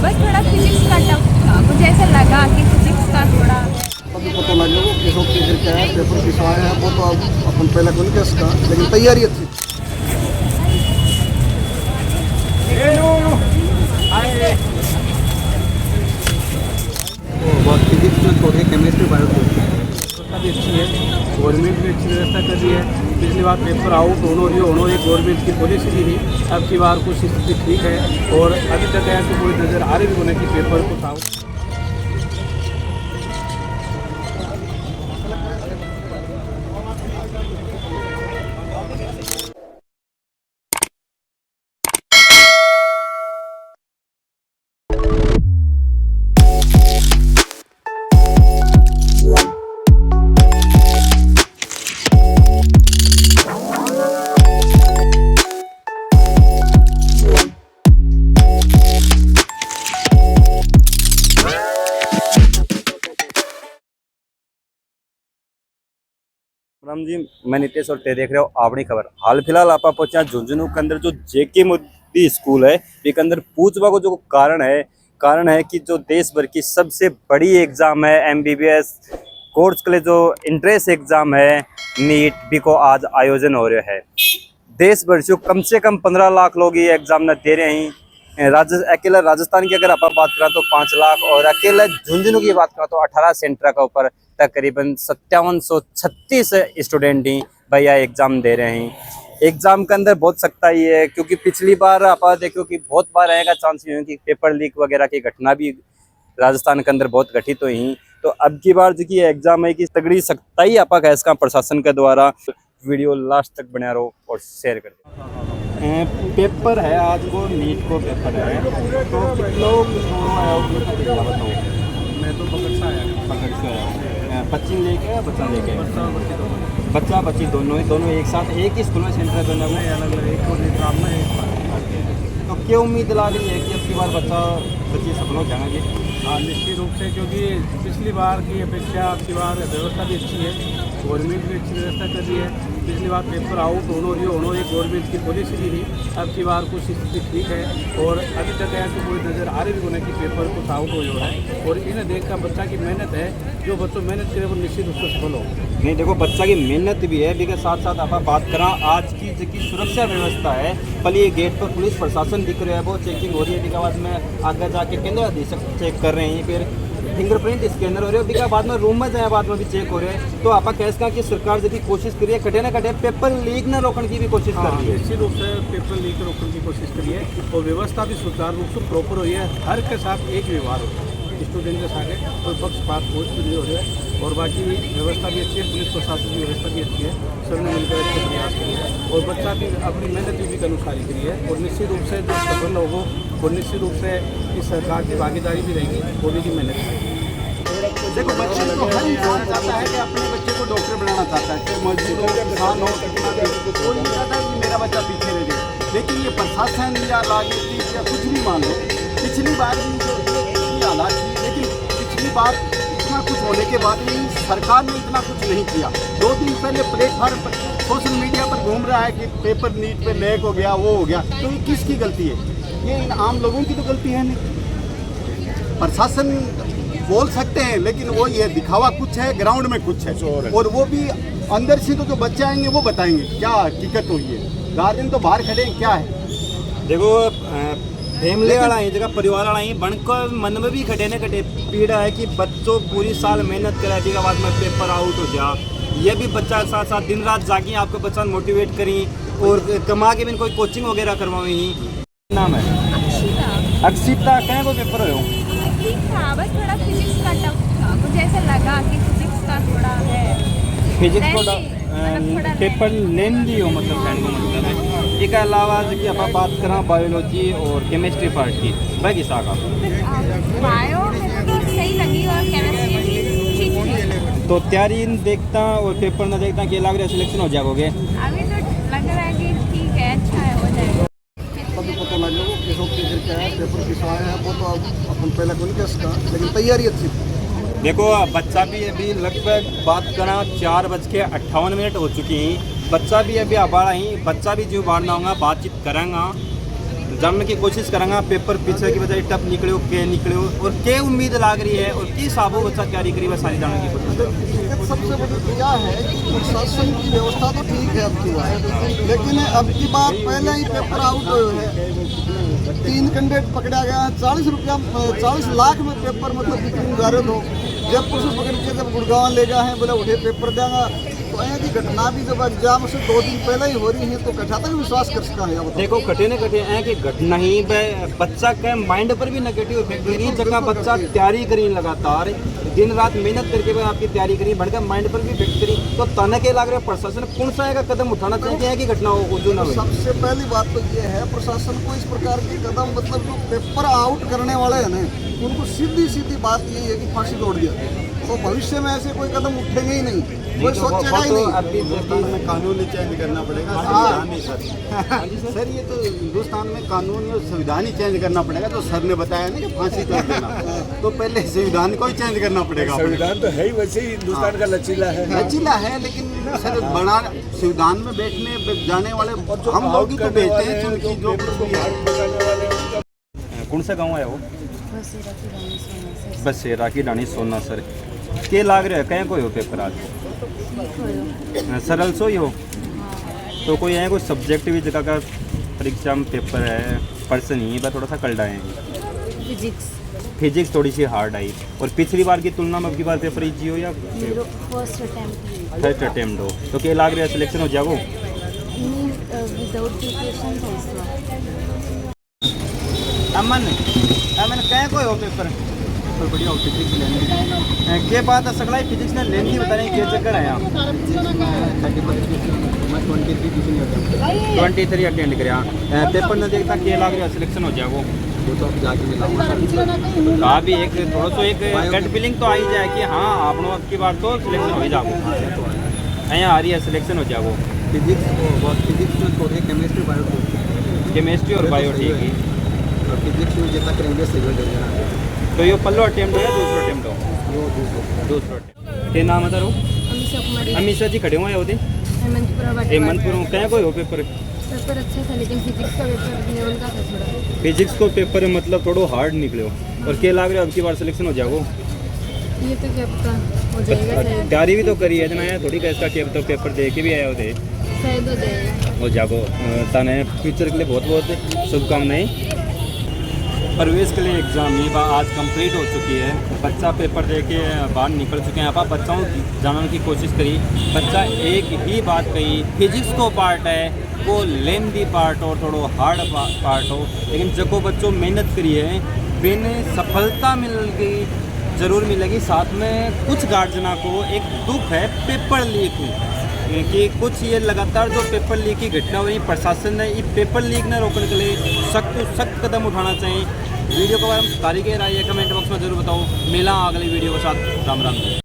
बस थोड़ा फिजिक्स का टफ था, मुझे ऐसा लगा कि फिजिक्स का थोड़ा अभी पता लगे वो किस वक्त फिर क्या है पेपर किस आया है वो तो अब अपन पहले को नहीं कह सकता, लेकिन तैयारी अच्छी थी। तो बहुत फिजिक्स में थोड़ी केमिस्ट्री बायो व्यवस्था भी अच्छी है, गवर्नमेंट भी अच्छी व्यवस्था कर रही है। पिछली बार पेपर आउट होनो एक गवर्नमेंट की पॉलिसी भी थी, अब की बार कुछ स्थिति ठीक है और अभी तक ऐसी कोई नज़र आ रही भी होने की पेपर कुछ आउट। राम जी, मैं नितेश और ते देख रहे हो आपनी खबर। हाल फिलहाल आप पहुंचा झुंझुनू के अंदर जो जेके मोदी स्कूल है, एक अंदर पूछवा को जो कारण है कि जो देश भर की सबसे बड़ी एग्जाम है एमबीबीएस कोर्स के लिए जो इंट्रेंस एग्जाम है नीट भी को आज आयोजन हो रहा है। देश भर से कम 15 लाख लोग ये एग्जाम न दे रहे हैं। अकेला राजस्थान की अगर आप बात करें तो 5 लाख और अकेला झुंझुनू की बात करें तो 18 सेंटर का ऊपर तकरीबन 5736 स्टूडेंट ही भैया एग्जाम दे रहे हैं। एग्जाम के अंदर बहुत सख्ताई है क्योंकि पिछली बार आप देखो कि बहुत बार रहेगा चांस ये कि पेपर लीक वगैरह की घटना भी राजस्थान के अंदर बहुत घटित हुई हैं। तो अब की बार जो कि एग्जाम है कि तगड़ी सख्ताई आपा का इसका प्रशासन के द्वारा। वीडियो लास्ट तक बना रहो और शेयर कर दो। पेपर है आज को नीट को पेपर है तो लोग बताओ। मैं तो पकड़ से आया, बच्ची लेके बच्चा लेके बच्चा बच्ची दोनों एक साथ एक ही स्कूल में सेंटर करना है अलग अलग एक और एग्जाम में एक। तो क्या उम्मीद ला रही है कि अब की बार बच्ची सब लोग जाएंगे? हाँ, निश्चित रूप से, क्योंकि पिछली बार की अपेक्षा अब की बार व्यवस्था भी अच्छी है, गवर्नमेंट भी अच्छी व्यवस्था कर रही है। पिछली बार पेपर आउट होनो एक गवर्नमेंट की पॉलिसी भी थी, अब की बार कुछ स्थिति ठीक है और अभी तक ऐसी कोई नज़र आ रही भी होने की पेपर कुछ आउट हो है और इन्हें देखकर बच्चा की मेहनत है, जो बच्चों मेहनत करे वो निश्चित रूप से सफल हो। नहीं देखो, बच्चा की मेहनत भी है लेकिन साथ साथ आप बात करा आज की जो सुरक्षा व्यवस्था है, पहले ये गेट पर पुलिस प्रशासन दिख रहा है, वो चेकिंग हो रही है। बाद में आगे जाके केंद्र अधीक्षक चेक कर रहे हैं, फिर फिंगरप्रिंट स्कैनर हो रहे हैं, बाद में रूम में जाए बाद में भी चेक हो रहे हैं। तो आप कह सका कि सरकार जब कोशिश करिए कटे ना कटे पेपर लीक न रोकने की भी कोशिश कर रही है। निश्चित रूप से पेपर लीक रोकने की कोशिश करी है और व्यवस्था भी सुचारू रूप से प्रॉपर हुई है। हर के साथ एक व्यवहार होता है, स्टूडेंट के साथ कोई पक्षपात कुछ भी नहीं हो रहा है और बाकी व्यवस्था भी अच्छी है, पुलिस प्रशासन की व्यवस्था भी अच्छी है, सबने मिलकर अच्छे प्रयास किए हैं और बच्चा भी अपनी मेहनत भी के अनुसार ही करी है और निश्चित रूप से जो सफल होगा और निश्चित रूप से इस सरकार की भागीदारी भी रहेगी, मोदी की मेहनत है। देखो बच्चे को हर इंसान चाहता है कि अपने बच्चे को डॉक्टर बनाना चाहता है, चाहे मस्जिद हो किसान हो कोई नहीं चाहता कि मेरा बच्चा पीछे रह जाए। लेकिन ये प्रशासन या राजनीति या कुछ भी मान लो, पिछली बार भी जो ये हालात थी, लेकिन पिछली बार इतना कुछ होने के बाद भी सरकार ने इतना कुछ नहीं किया। 2 दिन पहले प्लेटफार्म पर सोशल मीडिया पर घूम रहा है कि पेपर नीट पे लीक हो गया, वो हो गया, तो ये किसकी गलती है? ये इन आम लोगों की तो गलती है नहीं। प्रशासन बोल सकते हैं लेकिन वो ये दिखावा कुछ है, ग्राउंड में कुछ है और वो भी अंदर से तो जो बच्चे आएंगे वो बताएंगे क्या हकीकत हुई है। गार्जियन तो बाहर खड़े हैं, क्या है देखो फैमिली वाला ही जगह परिवार वाला ही बनकर मन में भी खटे न खटे पीड़ा है कि बच्चों पूरी साल मेहनत कराने के बाद में पेपर आउट हो जा। ये भी बच्चा साथ साथ दिन रात जागी आपको बच्चा मोटिवेट करी और कमा के भी कोई कोचिंग वगैरह करवाई। नाम है अक्षिता, क्या को पेपर हो? हाँ, बस थोड़ा फिजिक्स का टफ था, मुझे ऐसा लगा कि फिजिक्स का थोड़ा है। फिजिक्स को पेपर लेंदी हो मतलब कहने का मतलब है। इसके अलावा जो कि आप बात करें बायोलॉजी और केमिस्ट्री पार्ट की बाकी साका बायो में तो सही लगी और केमिस्ट्री भी ठीक थी। तो तैयारी देखता और पेपर न देखता कि लग रहा है सिलेक्शन हो जाओगे? अभी तो लग रहा है कि ठीक है, अच्छा है, हो जाएगा। अभी पता लगे वो किस वक्त फिर क्या है पेपर किस आया है वो तो अब अपन पहले को नहीं कह सकता, लेकिन तैयारी अच्छी थी। देखो बच्चा भी अभी लगभग बात करा 4:58 हो चुकी हैं। बच्चा भी अभी अबाड़ा ही, बच्चा भी जो बाढ़ना होगा बातचीत करेंगा जानने की कोशिश करेंगे पेपर पीछे की बजाय टप निकलो के निकलो और के उम्मीद लाग रही है और की साबो बच्चा तैयारी करी वह सारी जानने की कोशिश करेंगे। सबसे बड़ी यह है कि प्रशासन की व्यवस्था तो ठीक है अब की बार, लेकिन अब की बार पहले ही पेपर आउट है, 3 कैंडिडेट पकड़ा गया है, 40 लाख में पेपर मतलब बिक्री मुजारत हो। जयपुर से पकड़ के जब गुड़गांव ले गए हैं, बोले उठे पेपर देंगे, तो ऐसी घटना भी जब एग्जाम से 2 दिन पहले ही हो रही है, तो कटा तक विश्वास कर सका है। देखो कटे न कटे हैं कि घटना ही बच्चा के माइंड पर भी नेगेटिव इफेक्ट दे रही है। जगह बच्चा तैयारी करी लगातार दिन रात मेहनत करके भी आपकी तैयारी करी बढ़कर माइंड पर भी इफेक्ट करी, तो तने के लग रहे प्रशासन कौन सा का कदम उठाना चाहिए कि घटना हो जो ना हो। सबसे पहली बात तो ये है प्रशासन को इस प्रकार के कदम मतलब जो पेपर आउट करने वाले हैं ना, उनको सीधी बात यही है कि फांसी तोड़ दिया, तो भविष्य में ऐसे कोई कदम उठेंगे ही नहीं, कोई सोचेगा ही नहीं। अभी हिंदुस्तान में कानून ही चेंज करना पड़ेगा, संविधान नहीं सर। सर ये तो हिंदुस्तान में कानून और संविधान ही चेंज करना पड़ेगा। तो सर ने बताया ना कि फांसी तोड़ देना, तो पहले संविधान को ही चेंज करना पड़ेगा। संविधान तो है ही, वैसे ही हिंदुस्तान का लचीला है। लचीला है, लेकिन सर बना संविधान में बैठने जाने वाले हम लोग ही तो बैठते हैं, क्योंकि जो कौन सा गाँव है वो? बसेरा की डानी सोना सर के लाग रहे कहीं कोई हो पेपर आज सरल सो ही हो, तो कोई है कोई सब्जेक्ट भी जगह का परीक्षा में पेपर है पर्सन ही बस थोड़ा सा कल्डा है। फिजिक्स थोड़ी सी हार्ड आई और पिछली बार की तुलना में अब की बार पेपर इजी हो या फर्स्ट अटेम्प्ट हो, तो क्या लाग रहा है सिलेक्शन हो जाओ? अमन कहीं कोई हो पेपर बढ़िया हो फिजिक्स लेने के बाद सगला फिजिक्स ने लेनी बता रहे क्या चक्कर है यहाँ 23 अटेंड कराया पेपर ने देखता क्या लाग रहा सिलेक्शन हो जाएगा वो तो जाके मिलाऊंगा। आप भी एक थोड़ा सा एक गट फीलिंग तो आ ही जाए कि हाँ आप लोग अब की बार तो सिलेक्शन हो ही जाओ, यहाँ आ रही है सिलेक्शन हो जाओ। फिजिक्स में छोड़ के केमिस्ट्री और बायो ठीक है, फिजिक्स में जितना करेंगे सिविल तो ये पहला अटेम्प्ट हो या दूसरा अटेम्प्ट हो? दूसरा अटेम्प्ट के नाम है अमीशा जी खड़े हुए होते हेमंतपुर में क्या कोई हो पेपर अच्छा था, लेकिन फिजिक्स का पेपर लेवल का था थोड़ा। फिजिक्स को पेपर मतलब थोड़ा हार्ड निकले हो और क्या लग रहा है अब की बार सिलेक्शन हो जाओ? ये तो क्या पता हो जाएगा, तैयारी भी तो करी है ना, थोड़ी कैसा क्या तो पेपर दे के भी आए होते शायद हो जाएगा। हो जाओ ताने फ्यूचर के लिए बहुत बहुत शुभकामनाएं। प्रवेश के लिए एग्ज़ाम ये बात आज कंप्लीट हो चुकी है, बच्चा पेपर दे के बाहर निकल चुके हैं। आप बच्चाओं की जानने की कोशिश करी, बच्चा एक ही बात कही फिजिक्स को पार्ट है वो लेंदी पार्ट और थोड़ा हार्ड पार्ट हो, लेकिन जब बच्चों मेहनत करी है बिन सफलता मिल गई ज़रूर मिलेगी। साथ में कुछ गार्जियना को एक दुख है पेपर लीक कि कुछ ये लगातार जो पेपर लीक की घटना हुई प्रशासन ने ये पेपर लीक न रोकने के लिए सख्त कदम उठाना चाहिए। वीडियो के बारे में तारीखें राय कमेंट बॉक्स में जरूर बताओ। मिला अगली वीडियो के साथ। राम राम।